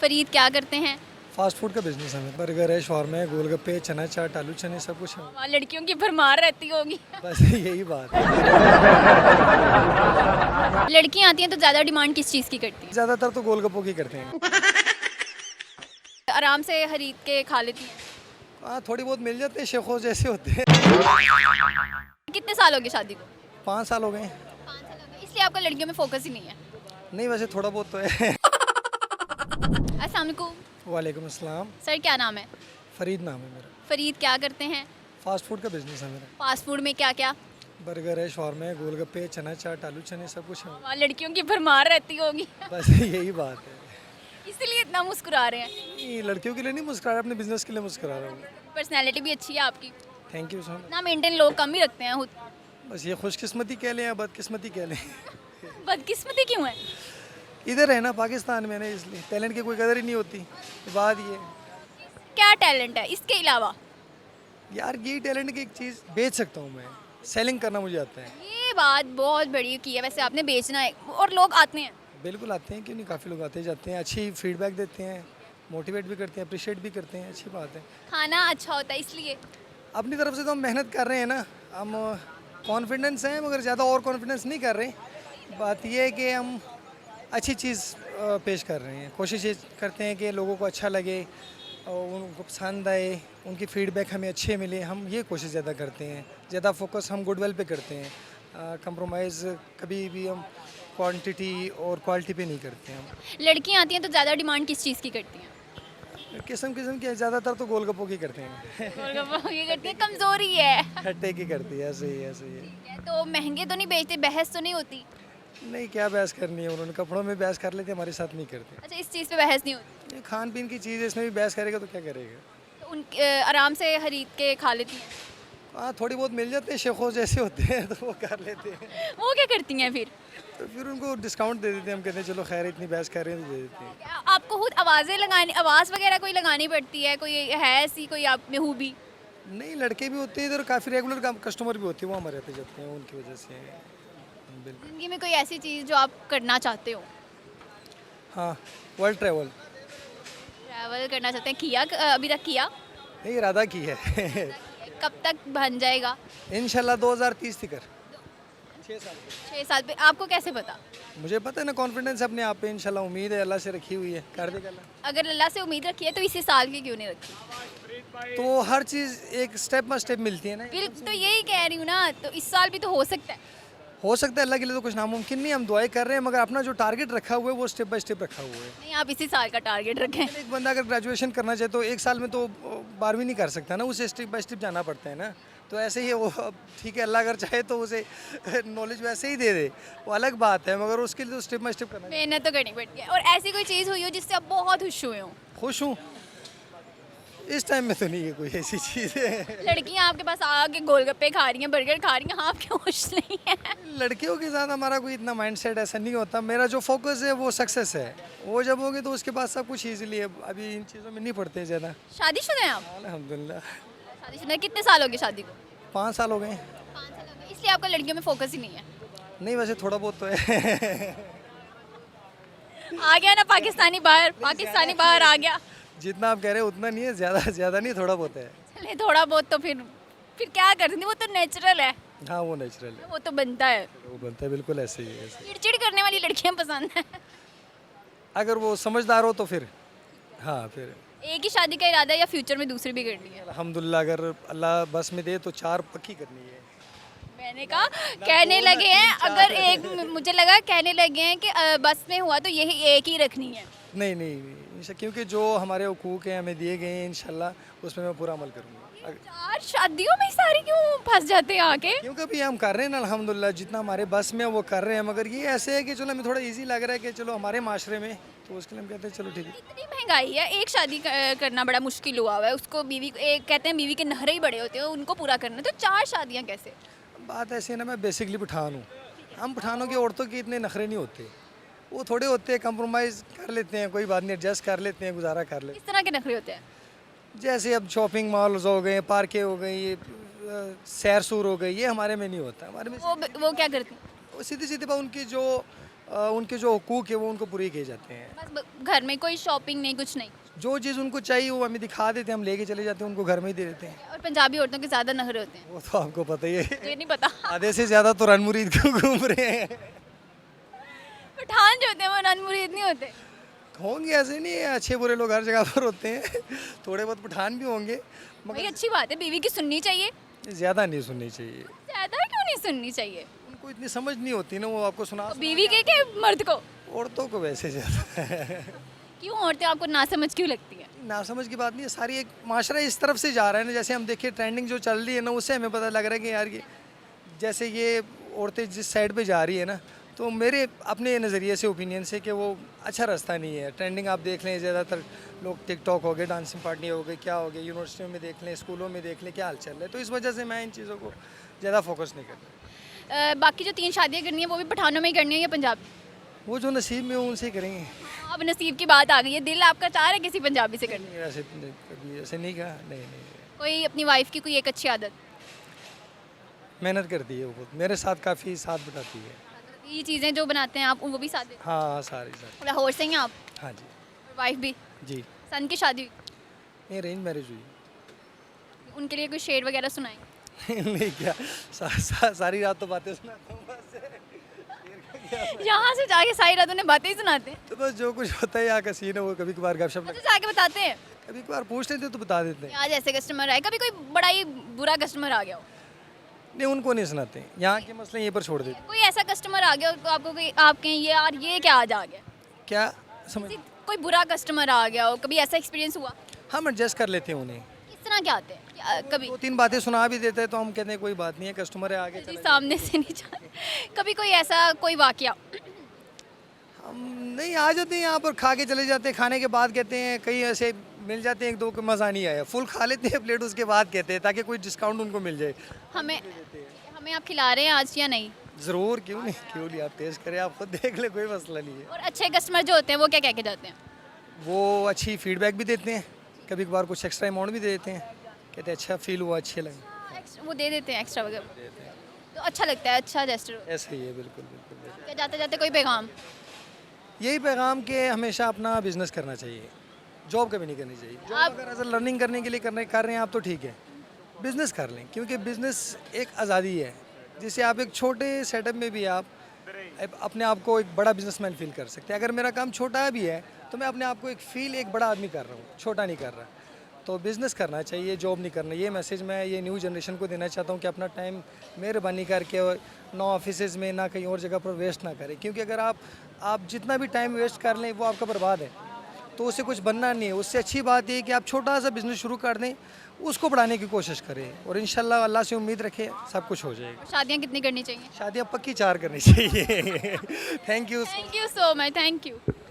फरीद क्या करते हैं? फास्ट फूड का बिजनेस है। बर्गर है, शॉर्मा है, गोलगप्पे, चना चाट, आलू चने, सब कुछ है। वहाँ लड़कियों की भरमार रहती होगी। बस यही बात है। लड़कियां आती हैं तो ज़्यादा डिमांड किस चीज़ की करती हैं? ज़्यादातर तो गोलगप्पों की करते हैं। आराम से खरीद के खा लेती हैं। हाँ, थोड़ी बहुत मिल जाते हैं, शेखों जैसे होते हैं। कितने साल हो गए शादी को? 5 साल हो गए। 5 साल हो गए, इसलिए आपका लड़कियों में फोकस ही नहीं है। नहीं, वैसे थोड़ा बहुत तो है। अस्सलाम वालेकुम। वालेकुम अस्सलाम। सर क्या नाम है? फरीद नाम है मेरा। फरीद क्या करते हैं? फास्ट फूड का बिजनेस है मेरा। फास्ट फूड में क्या क्या? बर्गर है, शॉर्मा है, गोलगप्पे, चना चाट, आलू चने, सब कुछ है। वहाँ लड़कियों की भरमार रहती होगी। बस यही बात है। इसीलिए इतना मुस्कुरा रहे हैं। नहीं, लड़कियों के लिए नहीं मुस्कुरा रहा, अपने बिजनेस के लिए मुस्कुरा रहा हूँ। पर्सनैलिटी भी अच्छी है आपकी। Thank you so much. ना मेंटेन लोग कम ही रखते हैं खुद। बस ये खुशकिस्मती कह लें या बदकिस्मती कह लें। बदकिस्मती क्यों है? इधर है ना, पाकिस्तान में ना, इसलिए टैलेंट की कोई कदर ही नहीं होती। बात ये क्या टैलेंट है इसके अलावा? यार, ये टैलेंट की एक चीज़ बेच सकता हूँ मैं। सेलिंग करना मुझे आता है। ये बात बहुत बड़ी की है वैसे, आपने बेचना है और लोग आते हैं। बिल्कुल आते हैं, क्यों नहीं, काफ़ी लोग आते जाते हैं, अच्छी फीडबैक देते हैं, मोटिवेट भी करते हैं, अप्रिशिएट भी करते हैं, अच्छी बात है। खाना अच्छा होता है इसलिए। अपनी तरफ से तो हम मेहनत कर रहे हैं ना, हम कॉन्फिडेंस हैं, मगर ज़्यादा और कॉन्फिडेंस नहीं कर रहे। बात यह है कि हम अच्छी चीज़ पेश कर रहे हैं, कोशिश ये करते हैं कि लोगों को अच्छा लगे और उनको पसंद आए, उनकी फीडबैक हमें अच्छे मिले, हम ये कोशिश ज़्यादा करते हैं। ज़्यादा फोकस हम गुडविल पे करते हैं, कंप्रोमाइज़ कभी भी हम क्वांटिटी और क्वालिटी पे नहीं करते हैं हम। लड़कियां आती हैं तो ज़्यादा डिमांड किस चीज़ की करती हैं? किस्म किस्म की, ज़्यादातर तो गोलगप्पों की करते हैं। गोलगप्पे ये करती हैं, कमज़ोरी है। खट्टे की करती है, ऐसे ही ऐसे ही। तो महंगे तो नहीं बेचते, बहस तो नहीं होती? नहीं, क्या बहस करनी है, उन्होंने कपड़ों में बहस कर लेते, हमारे साथ नहीं करते। अच्छा, इस चीज़ पे बहस नहीं होती? ये खान पीन की चीज़ है, इसमें भी बहस करेगा तो क्या करेगा। तो उन आराम से खरीद के खा लेती हैं। हाँ, थोड़ी बहुत मिल जाते हैं, शेखों जैसे होते हैं, तो वो कर लेते हैं। वो क्या करती हैं फिर? तो फिर उनको डिस्काउंट दे देते हैं, हम कहते हैं चलो खैर, इतनी बहस कर रहे हैं तो दे देते हैं। क्या आपको खुद आवाज़ें लगानी, आवाज़ वगैरह कोई लगानी पड़ती है? कोई है ऐसी कोई आप में खूबी? नहीं, लड़के भी होते हैं इधर, काफ़ी रेगुलर कस्टमर भी होते हैं, वो हमारे आते जाते हैं, उनकी वजह से। बिल्कुल। ज़िंदगी में कोई ऐसी चीज़ जो आप करना चाहते हो? हाँ, वर्ल्ड ट्रैवल। ट्रैवल करना चाहते हैं, किया अभी तक किया? नहीं, इरादा की है। कब तक बन जाएगा? इंशाल्लाह 2030 तक। 6 साल। 6 साल पे? आपको कैसे पता? मुझे पता है ना, कॉन्फिडेंस अपने आप पे, इंशाल्लाह उम्मीद है, अल्लाह से रखी हुई है, कर देगा अल्लाह। अगर अल्लाह से उम्मीद रखी है तो इसी साल की क्यों नहीं रखी? तो हर चीज़ एक स्टेप बाय स्टेप मिलती है ना। फिर तो यही कह रही हूँ ना, तो इस साल भी तो हो सकता है। हो सकता है, अल्लाह के लिए तो कुछ नामुमकिन नहीं, हम दुआएं कर रहे हैं, मगर अपना जो टारगेट रखा हुआ है वो स्टेप बाय स्टेप रखा हुआ है। नहीं, आप इसी साल का टारगेट रखें। एक बंदा अगर ग्रेजुएशन करना चाहे तो 1 साल में तो 12वीं नहीं कर सकता ना, उसे स्टेप बाय स्टेप जाना पड़ता है ना। तो ऐसे ही है वो, अब ठीक है, अल्लाह अगर चाहे तो उसे नॉलेज वैसे ही दे दे, वो अलग बात है, मगर उसके लिए तो स्टेप बाय स्टेप करना चाहिए। मेहनत तो करनी पड़ती है। और ऐसी कोई चीज़ हुई हो जिससे आप बहुत खुश हुए हो? खुश हूँ इस टाइम में तो नहीं है कोई ऐसी चीज़ है। लड़कियाँ आपके पास आके गोलगप्पे खा रही हैं, बर्गर खा रही हैं, आप क्यों खुश नहीं हैं? लड़कियों के साथ हमारा कोई इतना माइंडसेट ऐसा नहीं होता, मेरा जो फोकस है वो सक्सेस है, वो जब होगी तो उसके बाद सब कुछ ईजिली है, अभी इन चीज़ों में नहीं पड़ते ज़्यादा। शादीशुदा हैं आप? अल्हम्दुलिल्लाह। शादीशुदा हैं, कितने साल हो गए शादी को? 5 साल हो गए। 5 साल हो गए, इसलिए आपका लड़कियों में फोकस ही नहीं है। नहीं, वैसे थोड़ा बहुत तो है। आ गया ना पाकिस्तानी बाहर, पाकिस्तानी बाहर आ गया। जितना आप कह रहे हैं उतना नहीं है, ज़्यादा नहीं, थोड़ा बहुत है। चले थोड़ा बहुत तो फिर क्या कर सकते, वो तो नेचुरल है, हाँ, वो नेचुरल है, वो तो बनता है। वो बनता है, बिल्कुल ऐसे ही है, ऐसे। चिड़चिड़ करने वाली लड़कियां पसंद हैं। अगर वो समझदार हो तो फिर हाँ, फिर एक ही शादी का इरादा है या फ्यूचर में दूसरी भी करनी है? अल्हम्दुलिल्लाह, अगर अल्लाह बस में दे तो 4 पक्की करनी है। मैंने कहा कहने लगे हैं, अगर एक मुझे लगा कहने लगे हैं कि बस में हुआ तो यही एक ही रखनी है। नहीं नहीं नहीं, क्योंकि जो हमारे हुकूक हैं हमें दिए गए हैं, इंशाल्लाह उसमें मैं पूरा अमल करूँगा। 4 शादियों में ही सारे क्यों फंस जाते हैं आके? क्योंकि अभी हम कर रहे हैं ना, अल्हम्दुलिल्लाह, जितना हमारे बस में है वो कर रहे हैं, मगर ये ऐसे है कि चलो हमें थोड़ा इजी लग रहा है कि चलो हमारे माशरे में, तो उसके लिए हम कहते हैं चलो ठीक है। इतनी महंगाई है, एक शादी करना बड़ा मुश्किल हुआ हुआ है, उसको बीवी एक कहते हैं बीवी के नखरे ही बड़े होते हैं, उनको पूरा करना, तो 4 शादियाँ कैसे? बात ऐसी है ना, मैं बेसिकली पठान हूँ, हम पठानों की औरतों के इतने नखरे नहीं होते, वो थोड़े होते हैं, कंप्रोमाइज़ कर लेते हैं, कोई बात नहीं, एडजस्ट कर लेते हैं, गुजारा कर लेते किस तरह के नखरे होते हैं? हैं। जैसे अब शॉपिंग मॉल्स हो गए, पार्कें हो गई, ये सैर सूर हो गई, ये हमारे में नहीं होता, हमारे में वो क्या करती हैं? सीधी सीधी बात, उनकी जो उनके जो हुकूक है वो उनको पूरे किए जाते हैं। बस घर में कोई शॉपिंग नहीं, कुछ नहीं। जो चीज़ उनको चाहिए वो हमें दिखा देते हैं, हम लेके चले जाते हैं, उनको घर में ही दे देते हैं। और पंजाबी औरतों के ज़्यादा नखरे होते हैं। वो तो आपको पता ही है, मुझे नहीं पता। आधे से ज़्यादा तो रनमुरीद क्यों घूम रहे हैं। पठान जो होते हैं वो रनमुरीद नहीं होते। होंगे, ऐसे नहीं है, अच्छे बुरे लोग हर जगह पर होते हैं। थोड़े बहुत पठान भी होंगे, भाई मगर अच्छी बात है, बीवी की सुननी चाहिए। ज़्यादा नहीं सुननी चाहिए। ज़्यादा क्यों नहीं सुननी चाहिए? उनको इतनी समझ नहीं होती ना, वो आपको सुना। बीवी के मर्द को? औरतों को वैसे ज़्यादा क्यों औरतें आपको नासमझ क्यों लगती हैं? नासमझ की बात नहीं है, सारी एक माशरा इस तरफ से जा रहा है ना। जैसे हम देखिए ट्रेंडिंग जो चल रही है ना, उससे हमें पता लग रहा है कि यार ये जैसे ये औरतें जिस साइड पे जा रही है ना, तो मेरे अपने नज़रिए से ओपिनियन से कि वो अच्छा रास्ता नहीं है। ट्रेंडिंग आप देख लें, ज़्यादातर लोग टिकटॉक हो गए, डांसिंग पार्टी हो गई, क्या हो गया, यूनिवर्सिटियों में देख लें, स्कूलों में देख लें, क्या हाल चल रहा है। तो इस वजह से मैं इन चीज़ों को ज़्यादा फोकस नहीं करता। बाकी जो 3 शादियाँ करनी है वो भी पठानों में ही करनी है या पंजाबी? वो जो नसीब में हो उनसे ही करेंगे। अब नसीब की बात आ गई है, दिल आपका चाह रहा है किसी पंजाबी से करनी? नहीं, ऐसे कभी ऐसे नहीं कहा, नहीं। कोई अपनी वाइफ की कोई एक अच्छी आदत? मेहनत करती है वो बहुत, मेरे साथ काफ़ी साथ बताती है। ये चीज़ें जो बनाते हैं आप वो भी साथ देते हाँ, सारी सारी। हैं? लाहौर से ही हैं आप? हाँ जी। वाइफ भी? जी, सन की शादी हुई? नहीं अरेंज मैरिज हुई। उनके लिए कोई शेर वगैरह सुनाएंगे? नहीं क्या, सारी रात तो बातें सुनाता हूँ बस। यहाँ से जाके सारी रात उन्हें बातें ही सुनाते हैं? तो बस जो कुछ होता है यहाँ का सीन है, वो कभी कभार गपशप अच्छा जाके बताते हैं? कभी कभार पूछ लेते हैं तो बता देते हैं। आज ऐसे कस्टमर आए, कभी कोई बड़ा ही बुरा कस्टमर आ गया हो? नहीं, उनको नहीं सुनाते, यहाँ के मसले यहीं पर छोड़ देते। कोई ऐसा कस्टमर आ गया हो तो आपको कोई आप कहें ये यार ये क्या आज आ गया? क्या समझ। कोई बुरा कस्टमर आ गया हो, कभी ऐसा एक्सपीरियंस हुआ? हम एडजस्ट कर लेते हैं उन्हें। किस तरह के आते हैं? कभी 2-3 बातें सुना भी देते हैं तो हम कहते हैं कोई बात नहीं है, कस्टमर है, आगे जी, चले। सामने से नहीं जाते। कभी कोई ऐसा कोई वाकया? हम नहीं, आ जाते हैं यहाँ पर, खा के चले जाते हैं। खाने के बाद कहते हैं, कहीं ऐसे मिल जाते हैं एक दो को मज़ा नहीं आया, फुल खा लेते हैं प्लेट, उसके बाद कहते हैं ताकि कोई डिस्काउंट उनको मिल जाए। हमें हमें आप खिला रहे हैं आज या नहीं? ज़रूर, क्यों नहीं आप टेस्ट करें, आप खुद देख ले, कोई मसला नहीं है। और अच्छे कस्टमर जो होते हैं वो क्या कह के जाते हैं? वो अच्छी फीडबैक भी देते हैं, कभी कभार कुछ एक्स्ट्रा अमाउंट भी दे देते हैं, कहते हैं अच्छा फील हुआ, अच्छे लगे। वो दे देते हैं एक्स्ट्रा वगैरह, तो अच्छा लगता है, अच्छा जेस्चर। ऐसे ही है, बिल्कुल बिल्कुल। क्या जाते जाते कोई पैगाम? यही पैगाम के हमेशा अपना बिजनेस करना चाहिए, जॉब कभी नहीं करनी चाहिए। जॉब अगर एज लर्निंग करने के लिए कर रहे हैं आप तो ठीक है, बिज़नेस कर लें, क्योंकि बिज़नेस एक आज़ादी है जिससे आप एक छोटे सेटअप में भी आप अपने आप को एक बड़ा बिजनेसमैन फील कर सकते हैं। अगर मेरा काम छोटा भी है तो मैं अपने आप को एक बड़ा आदमी कर रहा हूँ, छोटा नहीं कर रहा। तो बिज़नेस करना चाहिए, जॉब नहीं करना। ये मैसेज मैं ये न्यू जनरेशन को देना चाहता हूँ कि अपना टाइम मेहरबानी करके और ना ऑफिसेज़ में ना कहीं और जगह पर वेस्ट ना करें, क्योंकि अगर आप जितना भी टाइम वेस्ट कर लें वो आपका बर्बाद है, तो उससे कुछ बनना नहीं है। उससे अच्छी बात ये है कि आप छोटा सा बिज़नेस शुरू कर दें, उसको बढ़ाने की कोशिश करें और इंशाल्लाह अल्लाह से उम्मीद रखें सब कुछ हो जाएगा। शादियाँ कितनी करनी चाहिए? शादियाँ पक्की 4 करनी चाहिए। Thank you thank you so much, thank you.